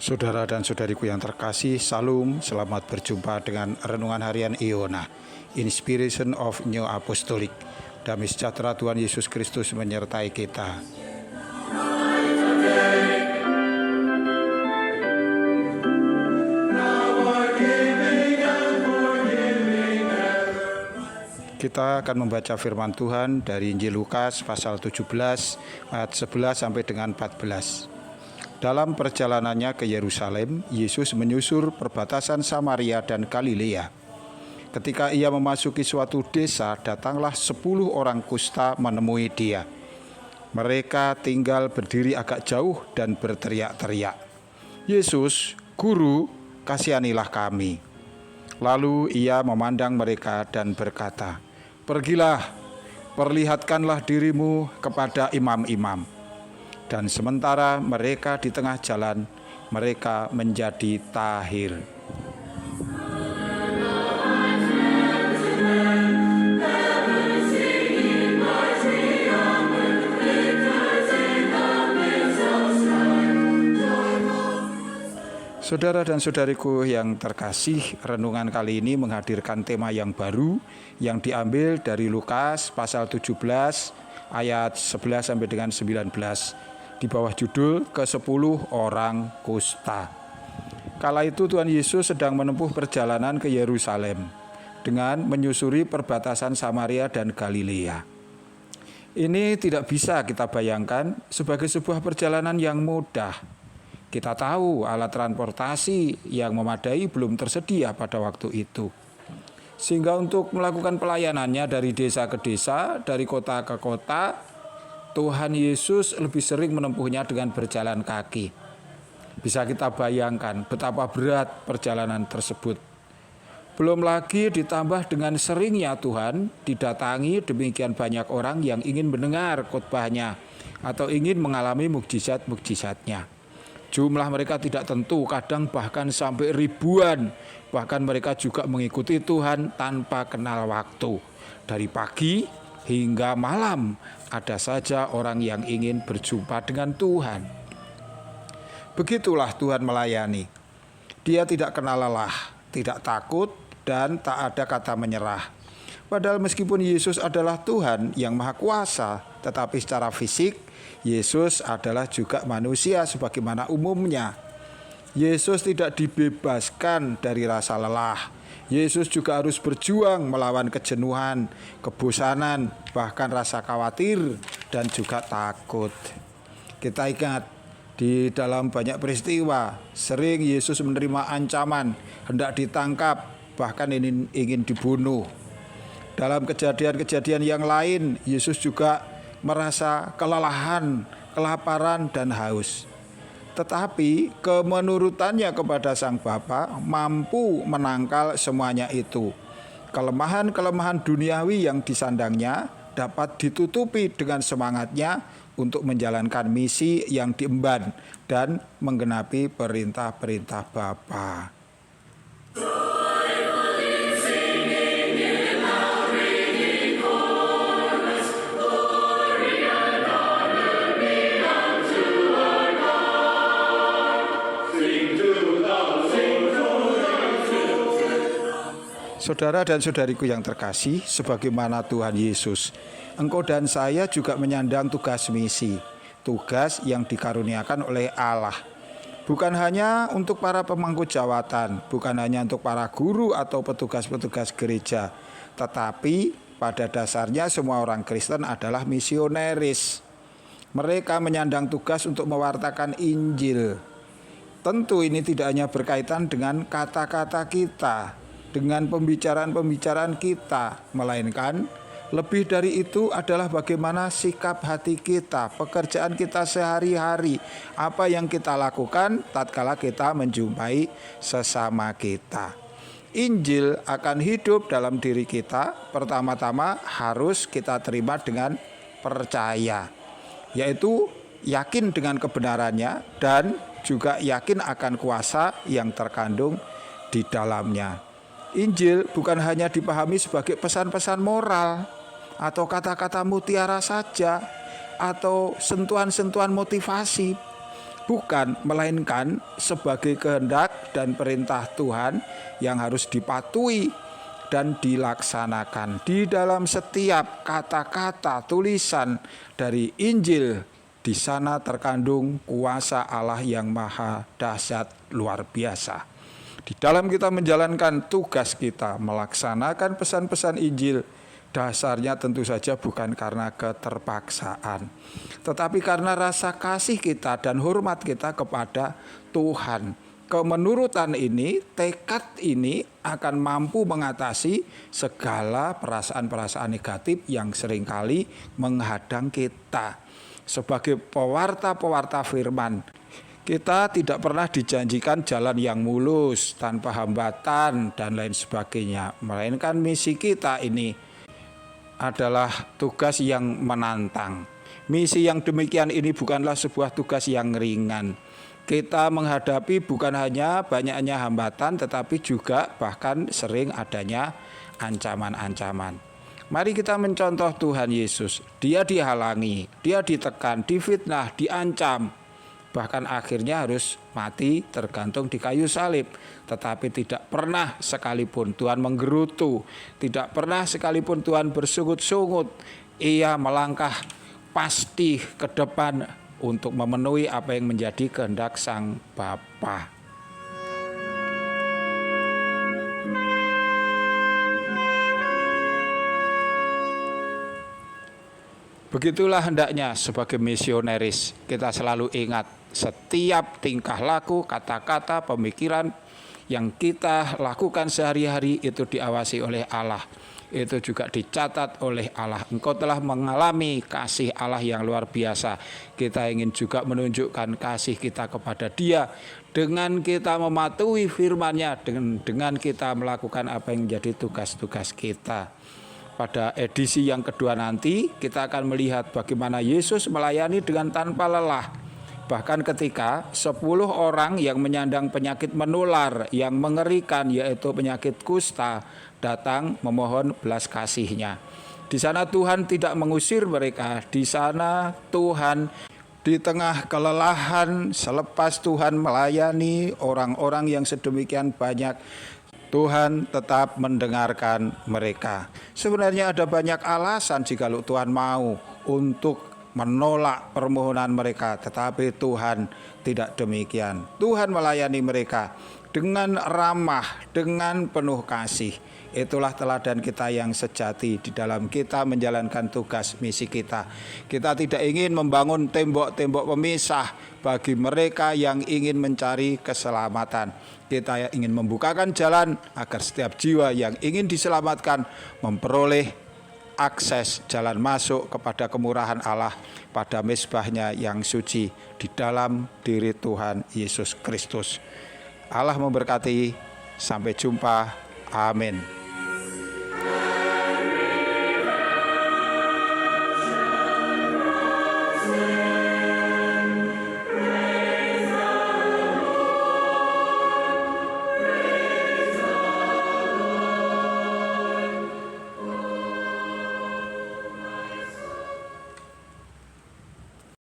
Saudara dan saudariku yang terkasih, Salam, selamat berjumpa dengan Renungan Harian Iona, Inspiration of New Apostolic. Damai sejahtera Tuhan Yesus Kristus menyertai kita. Kita akan membaca firman Tuhan dari Injil Lukas pasal 17 ayat 11 sampai dengan 14. Dalam perjalanannya ke Yerusalem, Yesus menyusur perbatasan Samaria dan Galilea. Ketika ia memasuki suatu desa, datanglah 10 orang kusta menemui dia. Mereka tinggal berdiri agak jauh dan berteriak-teriak, "Yesus, Guru, kasihanilah kami." Lalu ia memandang mereka dan berkata, "Pergilah, perlihatkanlah dirimu kepada imam-imam." Dan sementara mereka di tengah jalan, mereka menjadi tahir. Saudara dan saudariku yang terkasih, renungan kali ini menghadirkan tema yang baru yang diambil dari Lukas pasal 17 ayat 11 sampai dengan 19 di bawah judul ke-10 orang kusta. Kala itu Tuhan Yesus sedang menempuh perjalanan ke Yerusalem dengan menyusuri perbatasan Samaria dan Galilea. Ini tidak bisa kita bayangkan sebagai sebuah perjalanan yang mudah. Kita tahu alat transportasi yang memadai belum tersedia pada waktu itu. Sehingga untuk melakukan pelayanannya dari desa ke desa, dari kota ke kota, Tuhan Yesus lebih sering menempuhnya dengan berjalan kaki. Bisa kita bayangkan betapa berat perjalanan tersebut. Belum lagi ditambah dengan seringnya Tuhan didatangi demikian banyak orang yang ingin mendengar khotbahnya atau ingin mengalami mukjizat-mukjizatnya. Jumlah mereka tidak tentu, kadang bahkan sampai ribuan. Bahkan mereka juga mengikuti Tuhan tanpa kenal waktu. Dari pagi hingga malam ada saja orang yang ingin berjumpa dengan Tuhan. Begitulah Tuhan melayani. Dia tidak kenal lelah, tidak takut, dan tak ada kata menyerah. Padahal meskipun Yesus adalah Tuhan yang Maha Kuasa, tetapi secara fisik Yesus adalah juga manusia sebagaimana umumnya. Yesus tidak dibebaskan dari rasa lelah. Yesus juga harus berjuang melawan kejenuhan, kebosanan, bahkan rasa khawatir dan juga takut. Kita ingat di dalam banyak peristiwa sering Yesus menerima ancaman, hendak ditangkap, bahkan ingin dibunuh. Dalam kejadian-kejadian yang lain, Yesus juga merasa kelelahan, kelaparan, dan haus. Tetapi kemenurutannya kepada Sang Bapa mampu menangkal semuanya itu. Kelemahan-kelemahan duniawi yang disandangnya dapat ditutupi dengan semangatnya untuk menjalankan misi yang diemban dan menggenapi perintah-perintah Bapa. Saudara dan saudariku yang terkasih, sebagaimana Tuhan Yesus, engkau dan saya juga menyandang tugas misi, tugas yang dikaruniakan oleh Allah. Bukan hanya untuk para pemangku jawatan, bukan hanya untuk para guru atau petugas-petugas gereja, tetapi pada dasarnya semua orang Kristen adalah misioneris. Mereka menyandang tugas untuk mewartakan Injil. Tentu ini tidak hanya berkaitan dengan kata-kata kita, dengan pembicaraan-pembicaraan kita, melainkan lebih dari itu adalah bagaimana sikap hati kita, pekerjaan kita sehari-hari, apa yang kita lakukan tatkala kita menjumpai sesama kita. Injil akan hidup dalam diri kita, pertama-tama harus kita terima dengan percaya, yaitu yakin dengan kebenarannya dan juga yakin akan kuasa yang terkandung di dalamnya. Injil bukan hanya dipahami sebagai pesan-pesan moral atau kata-kata mutiara saja atau sentuhan-sentuhan motivasi, Bukan, melainkan sebagai kehendak dan perintah Tuhan yang harus dipatuhi dan dilaksanakan di dalam setiap kata-kata tulisan dari Injil. Di sana terkandung kuasa Allah yang maha dahsyat luar biasa. Di dalam kita menjalankan tugas kita melaksanakan pesan-pesan Injil, dasarnya tentu saja bukan karena keterpaksaan, tetapi karena rasa kasih kita dan hormat kita kepada Tuhan. Kemenurutan ini, tekad ini akan mampu mengatasi segala perasaan-perasaan negatif yang seringkali menghadang kita. Sebagai pewarta-pewarta firman, kita tidak pernah dijanjikan jalan yang mulus, tanpa hambatan dan lain sebagainya. Melainkan misi kita ini adalah tugas yang menantang. Misi yang demikian ini bukanlah sebuah tugas yang ringan. Kita menghadapi bukan hanya banyaknya hambatan, tetapi juga bahkan sering adanya ancaman-ancaman. Mari kita mencontoh Tuhan Yesus. Dia dihalangi, dia ditekan, difitnah, diancam. Bahkan akhirnya harus mati tergantung di kayu salib. Tetapi tidak pernah sekalipun Tuhan menggerutu, tidak pernah sekalipun Tuhan bersungut-sungut. Ia melangkah pasti ke depan untuk memenuhi apa yang menjadi kehendak Sang Bapa. Begitulah hendaknya sebagai misionaris kita selalu ingat setiap tingkah laku, kata-kata, pemikiran yang kita lakukan sehari-hari itu diawasi oleh Allah. Itu juga dicatat oleh Allah. Engkau telah mengalami kasih Allah yang luar biasa. Kita ingin juga menunjukkan kasih kita kepada Dia dengan kita mematuhi firman-Nya, dengan kita melakukan apa yang menjadi tugas-tugas kita. Pada edisi yang kedua nanti kita akan melihat bagaimana Yesus melayani dengan tanpa lelah. Bahkan ketika 10 orang yang menyandang penyakit menular yang mengerikan, yaitu penyakit kusta, datang memohon belas kasih-Nya. Di sana Tuhan tidak mengusir mereka. Di sana Tuhan di tengah kelelahan, selepas Tuhan melayani orang-orang yang sedemikian banyak, Tuhan tetap mendengarkan mereka. Sebenarnya ada banyak alasan jikalau Tuhan mau untuk menolak permohonan mereka, tetapi Tuhan tidak demikian. Tuhan melayani mereka dengan ramah, dengan penuh kasih. Itulah teladan kita yang sejati di dalam kita menjalankan tugas misi kita. Kita tidak ingin membangun tembok-tembok pemisah bagi mereka yang ingin mencari keselamatan. Kita ingin membukakan jalan agar setiap jiwa yang ingin diselamatkan memperoleh akses jalan masuk kepada kemurahan Allah pada mezbahnya yang suci di dalam diri Tuhan Yesus Kristus. Allah memberkati. Sampai jumpa. Amin.